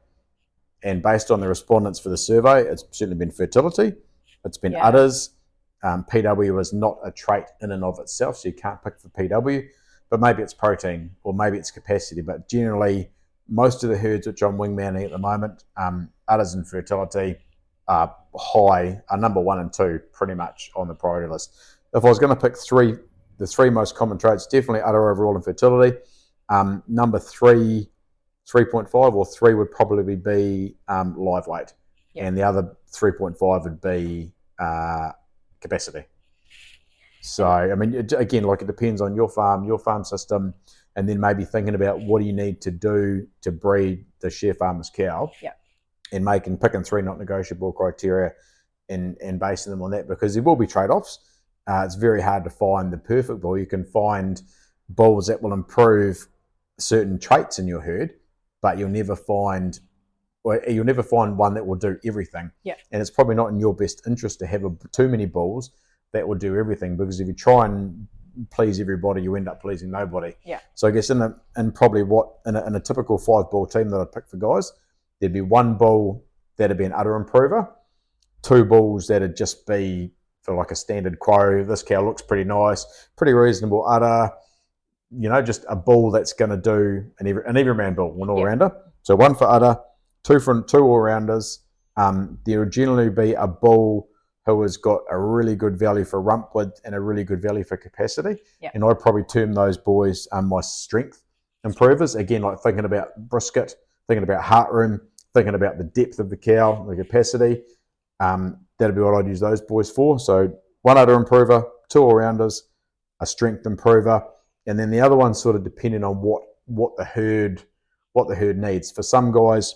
Speaker 2: And based on the respondents for the survey, it's certainly been fertility, it's been udders. PW is not a trait in and of itself, so you can't pick for PW, but maybe it's protein or maybe it's capacity. But generally, most of the herds which I'm wingmanning at the moment, udders and fertility are number 1 and 2 pretty much on the priority list. If I was going to pick the 3 most common traits, definitely udder overall and fertility. Number 3, 3.5 or 3 would probably be live weight, and the other 3.5 would be capacity. So, I mean, again, like it depends on your farm system, and then maybe thinking about what do you need to do to breed the Sharefarmer's cow, and picking 3 not negotiable criteria and basing them on that, because there will be trade-offs. It's very hard to find the perfect bull. You can find bulls that will improve certain traits in your herd, but you'll never find one that will do everything. Yeah. And it's probably not in your best interest to have too many bulls that will do everything, because if you try and please everybody, you end up pleasing nobody. Yeah. So I guess in a typical 5 bull team that I'd pick for guys, there'd be 1 bull that'd be an udder improver, two bulls that'd just be for like a standard quarry. This cow looks pretty nice, pretty reasonable udder, just a bull that's going to do an everyman bull, an all-rounder. So one for udder, two all-rounders. There would generally be a bull who has got a really good value for rump width and a really good value for capacity. And I'd probably term those boys my strength improvers. Again, like thinking about brisket, thinking about heart room, thinking about the depth of the cow, the capacity. That'd be what I'd use those boys for. So one udder improver, two all-rounders, a strength improver, and then the other one sort of depending on what the herd needs. For some guys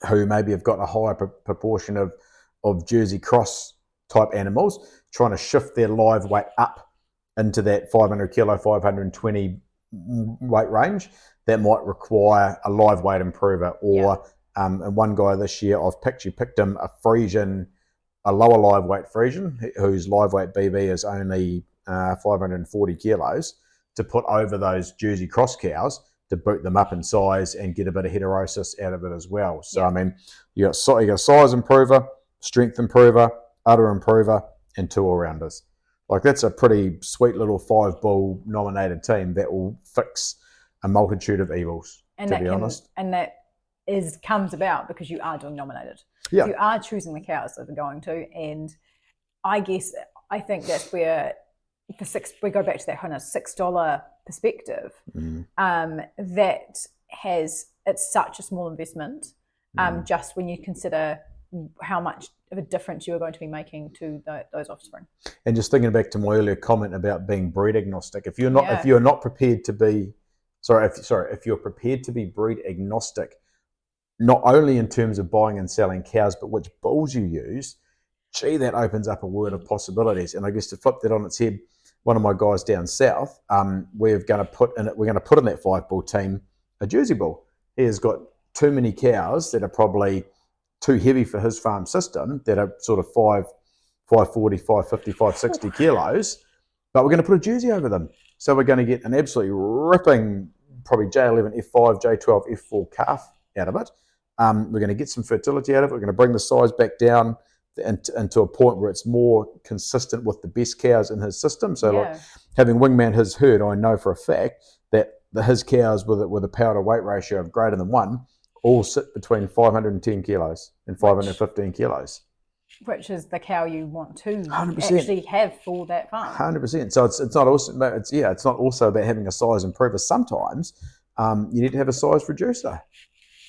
Speaker 2: who maybe have got a higher proportion of Jersey cross type animals, trying to shift their live weight up into that 500 kilo, 520 weight range, that might require a live weight improver. Or and one guy this year, I've picked him a Friesian, a lower live weight Friesian, whose live weight BB is only 540 kilos, to put over those Jersey cross cows to boot them up in size and get a bit of heterosis out of it as well. So, I mean, you got size improver, strength improver, udder improver, and two all-rounders. Like, that's a pretty sweet little 5-bull nominated team that will fix a multitude of evils, to be honest.
Speaker 1: And that comes about because you are doing nominated.
Speaker 2: Yeah.
Speaker 1: So you are choosing the cows that they're going to. And I think that's where we go back to that kind of $6 perspective. It's such a small investment, just when you consider how much of a difference you are going to be making to those offspring.
Speaker 2: And just thinking back to my earlier comment about being breed agnostic, if you're prepared to be breed agnostic, not only in terms of buying and selling cows, but which bulls you use, that opens up a world of possibilities. And I guess to flip that on its head, one of my guys down south, we're going to put in that 5-bull team a Jersey bull. He has got too many cows that are probably too heavy for his farm system, that are sort of 540, 550, 560 kilos, but we're going to put a Jersey over them. So we're going to get an absolutely ripping, probably J11, F5, J12, F4 calf out of it. We're going to get some fertility out of it. We're going to bring the size back down into a point where it's more consistent with the best cows in his system. So like having Wingman his herd, I know for a fact that his cows with a power to weight ratio of greater than 1 all sit between 510 kilos and 515 kilos.
Speaker 1: Which is the cow you want to
Speaker 2: 100%.
Speaker 1: actually have for that farm.
Speaker 2: 100%. So it's not also about having a size improver. Sometimes you need to have a size reducer.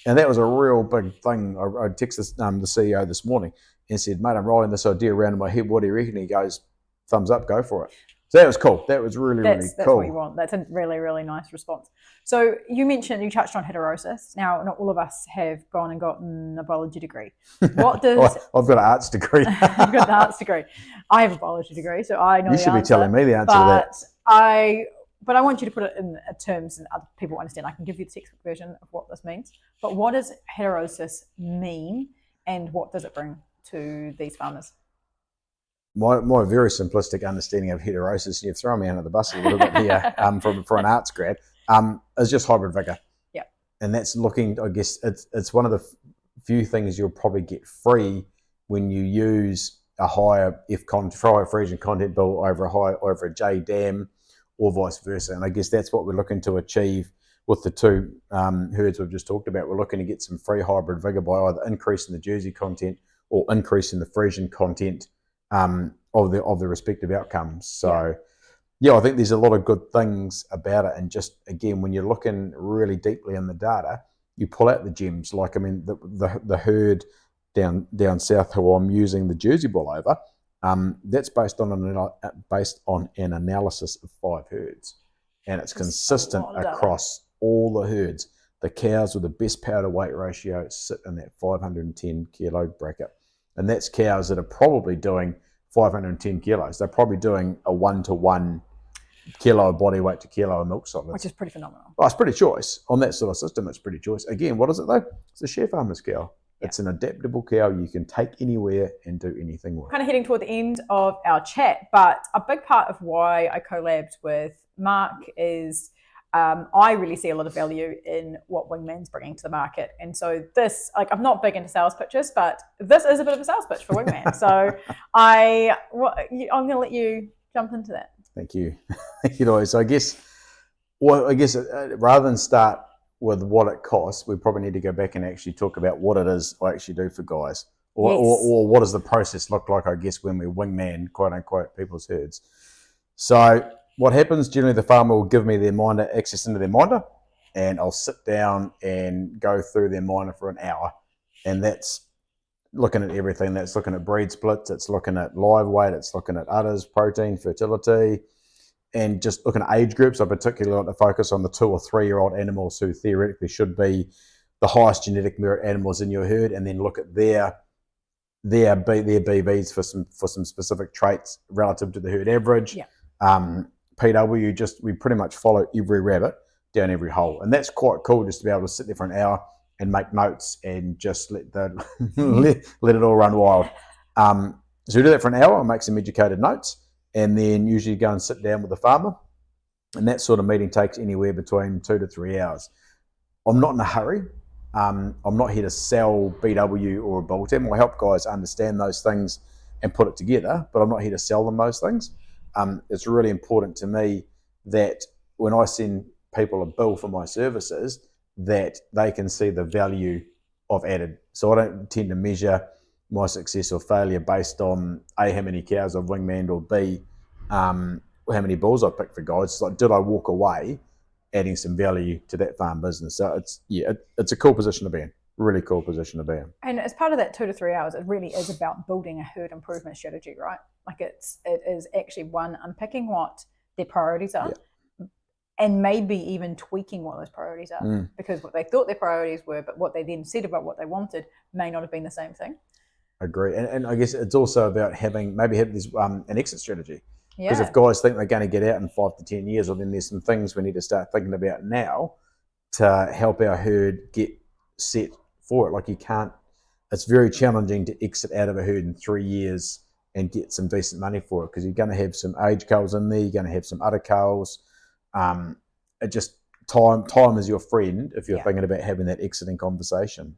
Speaker 2: And that was a real big thing. I texted the CEO this morning and said, mate, I'm rolling this idea around in my head. What do you reckon? He goes, thumbs up, go for it. So that was cool. That was really cool.
Speaker 1: That's what you want. That's a really, really nice response. So you touched on heterosis. Now, not all of us have gone and gotten a biology degree. What does...
Speaker 2: I've got an arts degree.
Speaker 1: I've got an arts degree. I have a biology degree, so I know
Speaker 2: you should be telling me the answer to that.
Speaker 1: But I want you to put it in terms and other people understand. I can give you the textbook version of what this means. But what does heterosis mean, and what does it bring to these farmers?
Speaker 2: My very simplistic understanding of heterosis, you've thrown me under the bus a little bit here for an arts grad, is just hybrid vigor.
Speaker 1: Yeah. And
Speaker 2: that's looking, I guess, it's one of the few things you'll probably get free when you use a higher Friesian content bull over a J dam, or vice versa. And I guess that's what we're looking to achieve with the two herds we've just talked about. We're looking to get some free hybrid vigor by either increasing the Jersey content or increasing the Friesian content of the respective outcomes. So I think there's a lot of good things about it. And just again, when you're looking really deeply in the data, you pull out the gems. Like, I mean, the herd down south who I'm using the Jersey bull over, that's based on an analysis of 5 herds, and it's consistent across all the herds. The cows with the best power to weight ratio sit in that 510 kilo bracket, and that's cows that are probably doing 510 kilos. They're probably doing a 1-to-1 kilo of body weight to kilo of milk solids,
Speaker 1: which is pretty phenomenal.
Speaker 2: Oh, it's pretty choice on that sort of system. It's pretty choice. Again, what is it though? It's a Sharefarmer's cow. It's an adaptable cow you can take anywhere and do anything with.
Speaker 1: Kind of heading toward the end of our chat, but a big part of why I collabed with Mark is I really see a lot of value in what Wingman's bringing to the market. And so this, like, I'm not big into sales pitches, but this is a bit of a sales pitch for Wingman. So I'm going to let you jump into that.
Speaker 2: Thank you. Thank you, Lois. So I guess rather than start with what it costs, we probably need to go back and actually talk about what it is I actually do for guys. Or what does the process look like, I guess, when we wingman, quote unquote, people's herds. So what happens, generally the farmer will give me their minder, access into their minder, and I'll sit down and go through their minder for an hour. And that's looking at everything. That's looking at breed splits, it's looking at live weight, it's looking at udders, protein, fertility, and just looking at age groups. I particularly like to focus on the 2 or 3 year old animals who theoretically should be the highest genetic merit animals in your herd, and then look at their BVs for some specific traits relative to the herd average.
Speaker 1: Yeah.
Speaker 2: PW, we pretty much follow every rabbit down every hole, and that's quite cool, just to be able to sit there for an hour and make notes and just let it all run wild. So we do that for an hour, I make some educated notes, and then usually go and sit down with the farmer, and that sort of meeting takes anywhere between 2 to 3 hours. I'm not in a hurry. I'm not here to sell BW or a bull team. I help guys understand those things and put it together, but I'm not here to sell them those things. It's really important to me that when I send people a bill for my services, that they can see the value I've added. So I don't tend to measure my success or failure based on A, how many cows I've wingmaned, or B, how many bulls I picked for guys. It's like, did I walk away adding some value to that farm business? So it's a cool position to be in. Really cool position to be in.
Speaker 1: And as part of that 2 to 3 hours, it really is about building a herd improvement strategy, right? Like it is actually unpicking what their priorities are, and maybe even tweaking what those priorities are, because what they thought their priorities were, but what they then said about what they wanted may not have been the same thing.
Speaker 2: Agree. And I guess it's also about having this an exit strategy. Because
Speaker 1: Yeah.
Speaker 2: if guys think they're going to get out in 5 to 10 years, well, then there's some things we need to start thinking about now to help our herd get set for it. Like it's very challenging to exit out of a herd in 3 years and get some decent money for it, because you're going to have some age culls in there, you're going to have some udder culls. It just time is your friend if you're thinking about having that exiting conversation.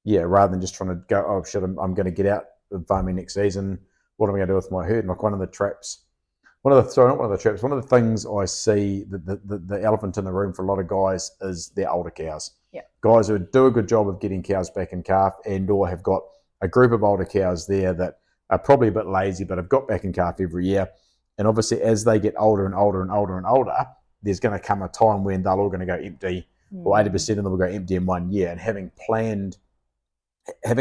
Speaker 2: Rather than just trying to go, oh shit, I'm going to get out of farming next season. What am I going to do with my herd? Like one of the things I see, the elephant in the room for a lot of guys is their older cows.
Speaker 1: Yeah.
Speaker 2: Guys who do a good job of getting cows back in calf, and or have got a group of older cows there that are probably a bit lazy but have got back in calf every year. And obviously as they get older and older and older and older, there's going to come a time when they're all going to go empty, or 80% of them will go empty in 1 year. And having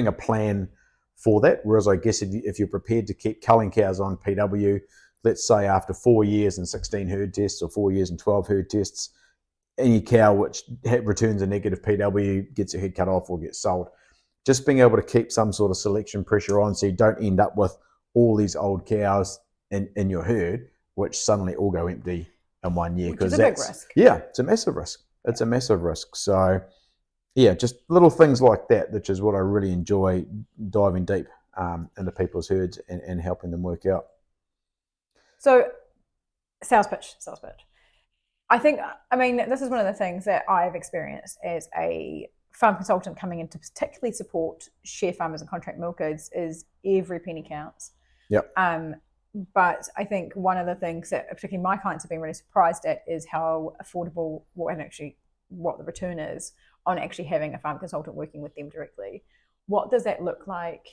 Speaker 2: a plan for that. Whereas I guess if you're prepared to keep culling cows on PW, let's say after 4 years and 16 herd tests, or 4 years and 12 herd tests, any cow which returns a negative PW gets a head cut off or gets sold. Just being able to keep some sort of selection pressure on, so you don't end up with all these old cows in your herd, which suddenly all go empty in 1 year.
Speaker 1: Which is a big risk.
Speaker 2: Yeah, it's a massive risk. It's a massive risk. So yeah, just little things like that, which is what I really enjoy, diving deep into people's herds and helping them work out.
Speaker 1: So, sales pitch. I mean, this is one of the things that I've experienced as a farm consultant coming in to particularly support share farmers and contract milkers, is every penny counts.
Speaker 2: Yep.
Speaker 1: But I think one of the things that particularly my clients have been really surprised at is how affordable what the return is on actually having a farm consultant working with them directly. What does that look like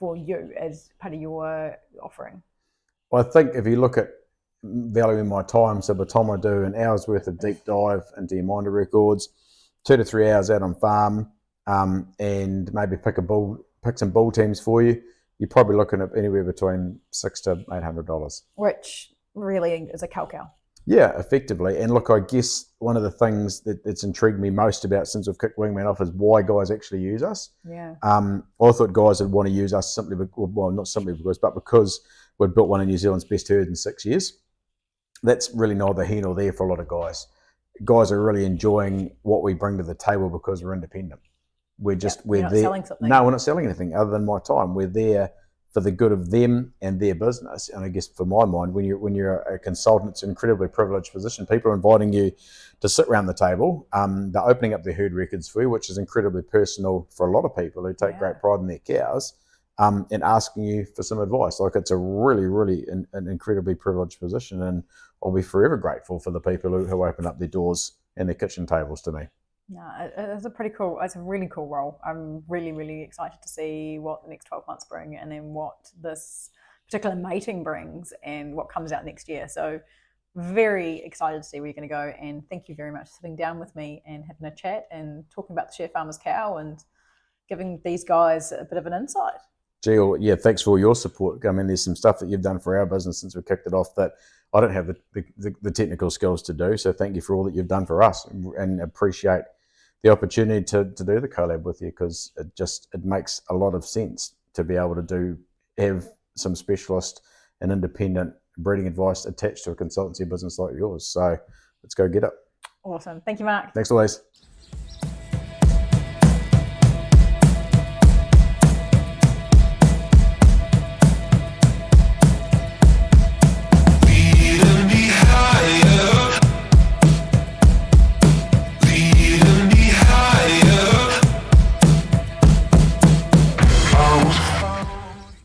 Speaker 1: for you as part of your offering?
Speaker 2: Well, I think if you look at valuing my time, so by the time I do an hour's worth of deep dive into your minder records, 2 to 3 hours out on farm, and maybe pick some bull teams for you, you're probably looking at anywhere between $600 to $800.
Speaker 1: Which really is a cow.
Speaker 2: Yeah, effectively. And look, I guess one of the things that's intrigued me most about since we've kicked Wingman off is why guys actually use us.
Speaker 1: Yeah.
Speaker 2: I thought guys would want to use us not simply because, but because we'd built one of New Zealand's best herd in 6 years. That's really neither here nor there for a lot of guys. Guys are really enjoying what we bring to the table because we're independent. We're there.
Speaker 1: Selling something.
Speaker 2: No, we're not selling anything other than my time. We're there for the good of them and their business. And I guess for my mind, when you're a consultant, it's an incredibly privileged position. People are inviting you to sit around the table. They're opening up their herd records for you, which is incredibly personal for a lot of people who take great pride in their cows, and asking you for some advice. Like, it's a really, really an incredibly privileged position, and I'll be forever grateful for the people who open up their doors and their kitchen tables to me.
Speaker 1: No, it's it's a really cool role. I'm really, really excited to see what the next 12 months bring, and then what this particular mating brings and what comes out next year. So very excited to see where you're going to go. And thank you very much for sitting down with me and having a chat and talking about the Sharefarmer's cow and giving these guys a bit of an insight.
Speaker 2: Gee, well, yeah, thanks for your support. I mean, there's some stuff that you've done for our business since we kicked it off that I don't have the technical skills to do. So thank you for all that you've done for us, and appreciate the opportunity to do the collab with you, because it makes a lot of sense to be able to have some specialist and independent breeding advice attached to a consultancy business like yours. So let's go get it.
Speaker 1: Awesome. Thank you, Mark.
Speaker 2: Thanks, always.